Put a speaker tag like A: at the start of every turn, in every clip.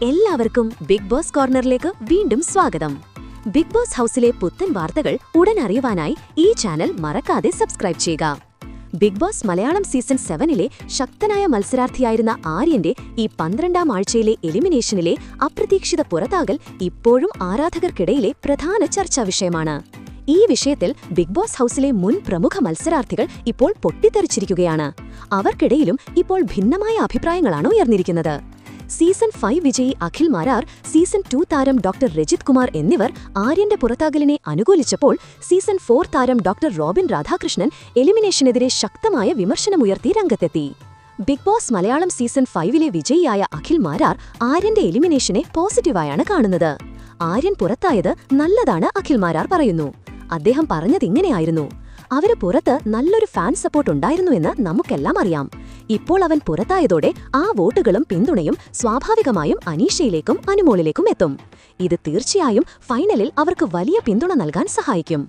A: എല്ലാവർക്കും big boss കോർണറിലേക്ക് വീണ്ടും സ്വാഗതം. ബിഗ് ബോസ് ഹൗസിലെ പുത്തൻ വാർത്തകൾ ഉടൻ അറിയുവാനായി ഈ ചാനൽ മറക്കാതെ സബ്സ്ക്രൈബ് ചെയ്യുക. ബിഗ് ബോസ് മലയാളം സീസൺ 7-ലെ ശക്തനായ മത്സരാർത്ഥിയായിരുന്ന ആര്യന്റെ ഈ 12ാം ആഴ്ചയിലെ എലിമിനേഷനിലെ അപ്രതീക്ഷിത പുറത്താകൽ ഇപ്പോഴും ആരാധകർക്കിടയിലെ പ്രധാന ചർച്ചാ വിഷയമാണ്. ഈ വിഷയത്തിൽ ബിഗ് ബോസ് ഹൗസിലെ മുൻ പ്രമുഖ മത്സരാർത്ഥികൾ ഇപ്പോൾ പൊട്ടിത്തെറിച്ചിരിക്കുകയാണ്. അവർക്കിടയിലും ഇപ്പോൾ ഭിന്നമായ അഭിപ്രായങ്ങളാണ് ഉയർന്നിരിക്കുന്നത്. സീസൺ 5 വിജയി അഖിൽ മാരാർ, സീസൺ 2 താരം ഡോക്ടർ രജിത് കുമാർ എന്നിവർ ആര്യന്റെ പുറത്താകലിനെ അനുകൂലിച്ചപ്പോൾ സീസൺ 4 താരം ഡോക്ടർ റോബിൻ രാധാകൃഷ്ണൻ എലിമിനേഷനെതിരെ ശക്തമായ വിമർശനമുയർത്തി രംഗത്തെത്തി. ബിഗ് ബോസ് മലയാളം സീസൺ 5-ലെ വിജയിയായ അഖിൽ മാരാർ ആര്യന്റെ എലിമിനേഷനെ പോസിറ്റീവായാണ് കാണുന്നത്. ആര്യൻ പുറത്തായത് നല്ലതാണ് അഖിൽ മാരാർ പറയുന്നു. അദ്ദേഹം പറഞ്ഞതിങ്ങനെയായിരുന്നു: അവര് പുറത്ത് നല്ലൊരു ഫാൻ സപ്പോർട്ട് ഉണ്ടായിരുന്നുവെന്ന് നമുക്കെല്ലാം അറിയാം. ഇപ്പോൾ അവൻ പുറത്തായതോടെ ആ വോട്ടുകളും പിന്തുണയും സ്വാഭാവികമായും അനീഷയിലേക്കും അനുമോളിലേക്കും എത്തും. ഇത് തീർച്ചയായും ഫൈനലിൽ അവർക്ക് വലിയ പിന്തുണ നൽകാൻ സഹായിക്കും.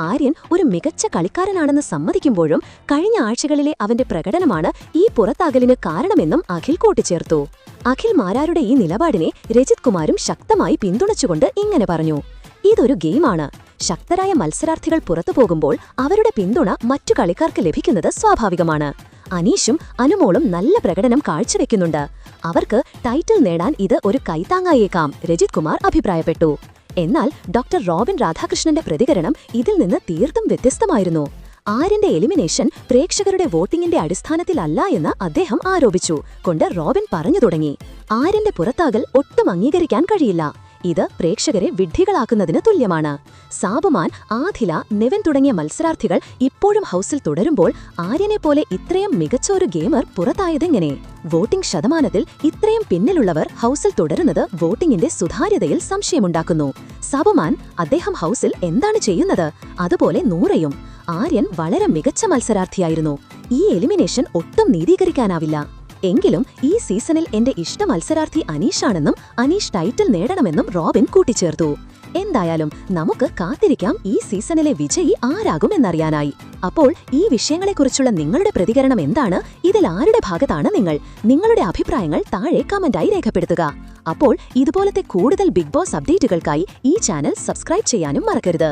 A: ആര്യൻ ഒരു മികച്ച കളിക്കാരനാണെന്ന് സമ്മതിക്കുമ്പോഴും കഴിഞ്ഞ ആഴ്ചകളിലെ അവന്റെ പ്രകടനമാണ് ഈ പുറത്താകലിന് കാരണമെന്നും അഖിൽ കൂട്ടിച്ചേർത്തു. അഖിൽ മാരാരുടെ ഈ നിലപാടിനെ രജിത് കുമാരും ശക്തമായി പിന്തുണച്ചുകൊണ്ട് ഇങ്ങനെ പറഞ്ഞു: ഇതൊരു ഗെയിമാണ്. ശക്തരായ മത്സരാർത്ഥികൾ പുറത്തുപോകുമ്പോൾ അവരുടെ പിന്തുണ മറ്റു കളിക്കാർക്ക് ലഭിക്കുന്നത് സ്വാഭാവികമാണ്. അനീഷും അനുമോളും നല്ല പ്രകടനം കാഴ്ചവെക്കുന്നുണ്ട്. അവർക്ക് ടൈറ്റിൽ നേടാൻ ഇത് ഒരു കൈത്താങ്ങായേക്കാം, രജിത് കുമാർ അഭിപ്രായപ്പെട്ടു. എന്നാൽ ഡോക്ടർ റോബിൻ രാധാകൃഷ്ണന്റെ പ്രതികരണം ഇതിൽ നിന്ന് തീർത്തും വ്യത്യസ്തമായിരുന്നു. ആര്യന്റെ എലിമിനേഷൻ പ്രേക്ഷകരുടെ വോട്ടിംഗിന്റെ അടിസ്ഥാനത്തിലല്ല എന്ന് അദ്ദേഹം ആരോപിച്ചു കൊണ്ട് റോബിൻ പറഞ്ഞു തുടങ്ങി: ആര്യന്റെ പുറത്താകൽ ഒട്ടും അംഗീകരിക്കാൻ കഴിയില്ല. ഇത് പ്രേക്ഷകരെ വിഡ്ഢികളാക്കുന്നതിന് തുല്യമാണ്. സാബുമാൻ, ആധില, നെവൻ തുടങ്ങിയ മത്സരാർത്ഥികൾ ഇപ്പോഴും ഹൗസിൽ തുടരുമ്പോൾ ആര്യനെപ്പോലെ ഇത്രയും മികച്ച ഒരു ഗെയിമർ പുറത്തായതെങ്ങനെ? വോട്ടിംഗ് ശതമാനത്തിൽ ഇത്രയും പിന്നിലുള്ളവർ ഹൗസിൽ തുടരുന്നത് വോട്ടിംഗിന്റെ സുതാര്യതയിൽ സംശയമുണ്ടാക്കുന്നു. സാബുമാൻ, അദ്ദേഹം ഹൗസിൽ എന്താണ് ചെയ്യുന്നത്? അതുപോലെ നൂറയും. ആര്യൻ വളരെ മികച്ച മത്സരാർത്ഥിയായിരുന്നു. ഈ എലിമിനേഷൻ ഒട്ടും നീതീകരിക്കാനാവില്ല. എങ്കിലും ഈ സീസണിൽ എന്റെ ഇഷ്ട മത്സരാർത്ഥി അനീഷാണെന്നും അനീഷ് ടൈറ്റിൽ നേടണമെന്നും റോബിൻ കൂട്ടിച്ചേർത്തു. എന്തായാലും നമുക്ക് കാത്തിരിക്കാം ഈ സീസണിലെ വിജയി ആരാകുമെന്നറിയാനായി. അപ്പോൾ ഈ വിഷയങ്ങളെക്കുറിച്ചുള്ള നിങ്ങളുടെ പ്രതികരണം എന്താണ്? ഇതിൽ ആരുടെ ഭാഗത്താണ് നിങ്ങൾ? നിങ്ങളുടെ അഭിപ്രായങ്ങൾ താഴെ കമന്റായി രേഖപ്പെടുത്തുക. അപ്പോൾ ഇതുപോലത്തെ കൂടുതൽ ബിഗ് ബോസ് അപ്ഡേറ്റുകൾക്കായി ഈ ചാനൽ സബ്സ്ക്രൈബ് ചെയ്യാനും മറക്കരുത്.